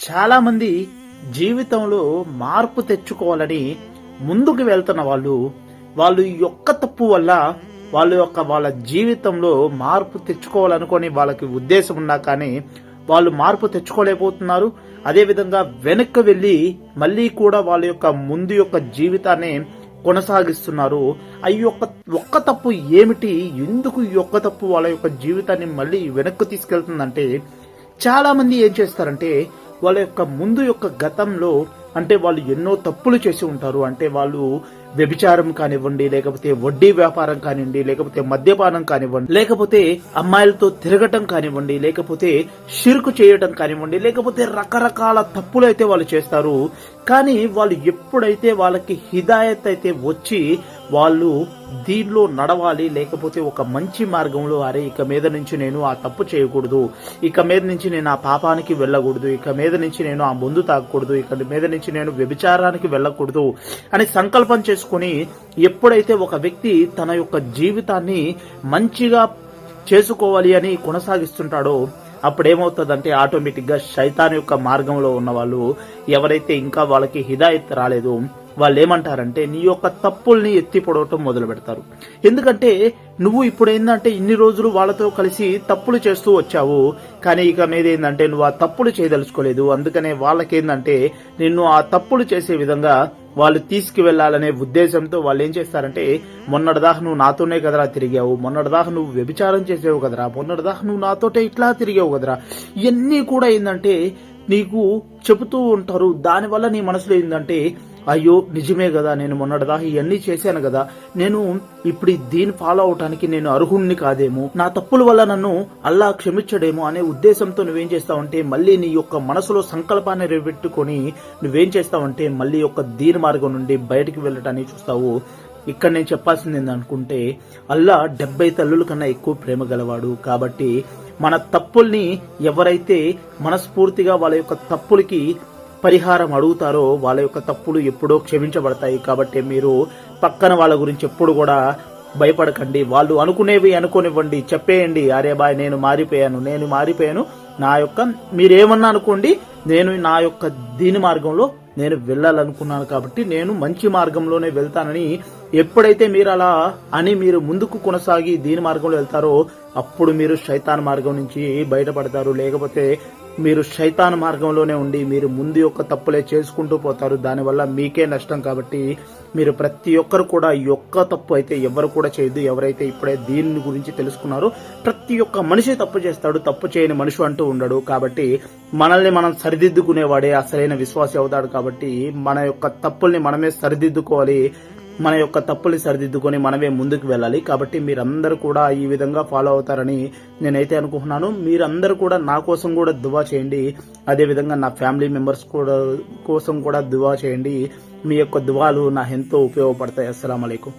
చాలా మంది జీవితంలో మార్పు తెచ్చుకోవాలని ముందుకు వెళ్తున్న వాళ్ళు ఈ ఒక్క తప్పు వల్ల వాళ్ళ జీవితంలో మార్పు తెచ్చుకోవాలనుకొని వాళ్ళకి ఉద్దేశం ఉన్నా కానీ వాళ్ళు మార్పు తెచ్చుకోలేకపోతున్నారు. అదేవిధంగా వెనక్కి వెళ్లి మళ్ళీ కూడా వాళ్ళ యొక్క ముందు యొక్క జీవితాన్ని కొనసాగిస్తున్నారు. ఈ ఒక్క తప్పు ఏమిటి, ఎందుకు ఈ ఒక్క తప్పు వాళ్ళ యొక్క జీవితాన్ని మళ్ళీ వెనక్కి తీసుకెళ్తుందంటే, చాలా మంది ఏం చేస్తారంటే వాళ్ళ యొక్క ముందు యొక్క గతంలో అంటే వాళ్ళు ఎన్నో తప్పులు చేసి ఉంటారు. అంటే వాళ్ళు వ్యభిచారం కానివ్వండి, లేకపోతే వడ్డీ వ్యాపారం కానివ్వండి, లేకపోతే మద్యపానం కానివ్వండి, లేకపోతే అమ్మాయిలతో తిరగటం కానివ్వండి, లేకపోతే షిర్కు చేయటం కానివ్వండి, లేకపోతే రకరకాల తప్పులు అయితే వాళ్ళు చేస్తారు. కానీ వాళ్ళు ఎప్పుడైతే వాళ్ళకి హిదాయత్ అయితే వచ్చి వాళ్ళు దీనిలో నడవాలి, లేకపోతే ఒక మంచి మార్గంలో అరే ఇక మీద నుంచి నేను ఆ తప్పు చేయకూడదు, ఇక మీద నుంచి నేను ఆ పాపానికి వెళ్ళకూడదు, ఇక మీద నుంచి నేను ఆ మందు తాగకూడదు, ఇక మీద నుంచి నేను వ్యభిచారానికి వెళ్ళకూడదు అని సంకల్పం చేసుకుని ఎప్పుడైతే ఒక వ్యక్తి తన యొక్క జీవితాన్ని మంచిగా చేసుకోవాలి అని కొనసాగిస్తుంటాడో అప్పుడేమవుతుందంటే ఆటోమేటిక్ గా శైతాన్ యొక్క మార్గంలో ఉన్న వాళ్ళు ఎవరైతే ఇంకా వాళ్ళకి హిదాయత్ రాలేదు వాళ్ళు ఏమంటారంటే నీ యొక్క తప్పుల్ని ఎత్తి పొడవటం మొదలు పెడతారు. ఎందుకంటే నువ్వు ఇప్పుడు ఏంటంటే ఇన్ని రోజులు వాళ్ళతో కలిసి తప్పులు చేస్తూ వచ్చావు, కానీ ఇక మీద ఏంటంటే నువ్వు ఆ తప్పులు చేయదలుచుకోలేదు. అందుకనే వాళ్ళకేందంటే నిన్ను ఆ తప్పులు చేసే విధంగా వాళ్ళు తీసుకువెళ్లాలనే ఉద్దేశంతో వాళ్ళు ఏం చేస్తారంటే మొన్నటిదాకా నువ్వు నాతోనే కదరా తిరిగావు, మొన్నటిదాకా నువ్వు వ్యభిచారం చేసేవు కదరా, మొన్నటిదాకా నువ్వు నాతోటే ఇట్లా తిరిగావు కదరా, ఇవన్నీ కూడా ఏంటంటే నీకు చెబుతూ ఉంటారు. దానివల్ల నీ మనసులో ఏంటంటే అయ్యో నిజమే కదా, నేను మొన్నటిదాకా ఇవన్నీ చేశాను కదా, నేను ఇప్పుడు దీన్ని ఫాలో అవటానికి నేను అర్హుణ్ణి కాదేమో, నా తప్పుల వల్ల నన్ను అల్లా క్షమించడేమో అనే ఉద్దేశంతో నువ్వేం చేస్తావంటే మళ్ళీ నీ యొక్క మనసులో సంకల్పాన్ని రేపెట్టుకొని నువ్వేం చేస్తావంటే మళ్ళీ యొక్క దీని మార్గం నుండి బయటికి వెళ్ళటానికి చూస్తావు. ఇక్కడ నేను చెప్పాల్సింది ఏంటనుకుంటే అల్లా 70 తల్లుల కన్నా ఎక్కువ ప్రేమ గలవాడు. కాబట్టి మన తప్పుల్ని ఎవరైతే మనస్ఫూర్తిగా వాళ్ళ యొక్క తప్పులకి పరిహారం అడుగుతారో వాళ్ళ యొక్క తప్పులు ఎప్పుడో క్షమించబడతాయి. కాబట్టి మీరు పక్కన వాళ్ళ గురించి ఎప్పుడు కూడా భయపడకండి. వాళ్ళు అనుకునేవి అనుకోనివ్వండి, చెప్పేయండి అరే బాయ్ నేను మారిపోయాను, నా యొక్క మీరేమన్నా అనుకోండి, నేను నా యొక్క దీని మార్గంలో నేను వెళ్ళాలనుకున్నాను కాబట్టి నేను మంచి మార్గంలోనే వెళ్తానని ఎప్పుడైతే మీరు అలా అని మీరు ముందుకు కొనసాగి దీని మార్గంలో వెళ్తారో అప్పుడు మీరు శైతాన్ మార్గం నుంచి బయటపడతారు. లేకపోతే మీరు శైతాన్ మార్గంలోనే ఉండి మీరు ముందు యొక్క తప్పులే చేసుకుంటూ పోతారు. దానివల్ల మీకే నష్టం. కాబట్టి మీరు ప్రతి ఒక్కరు కూడా ఈ ఒక్క తప్పు అయితే ఎవరు కూడా చేయొద్దు. ఎవరైతే ఇప్పుడే దీని గురించి తెలుసుకున్నారో ప్రతి ఒక్క మనిషి తప్పు చేస్తాడు, తప్పు చేయని మనిషి అంటూ ఉండడు. కాబట్టి మనల్ని మనం సరిదిద్దుకునేవాడే అసలైన విశ్వాసి అవుతాడు. కాబట్టి మన యొక్క తప్పుల్ని మనమే సరిదిద్దుకోవాలి, మన యొక్క తప్పుల్ని సరిదిద్దుకొని మనమే ముందుకు వెళ్ళాలి. కాబట్టి మీరందరూ కూడా ఈ విధంగా ఫాలో అవుతారని నేనైతే అనుకుంటున్నాను. మీరందరూ కూడా నా కోసం కూడా దువా చేయండి, అదేవిధంగా నా ఫ్యామిలీ మెంబర్స్ కోసం కూడా దువా చేయండి. మీ యొక్క దువాలు నాకు ఎంతో ఉపయోగపడతాయి. అస్సలాము అలైకుం.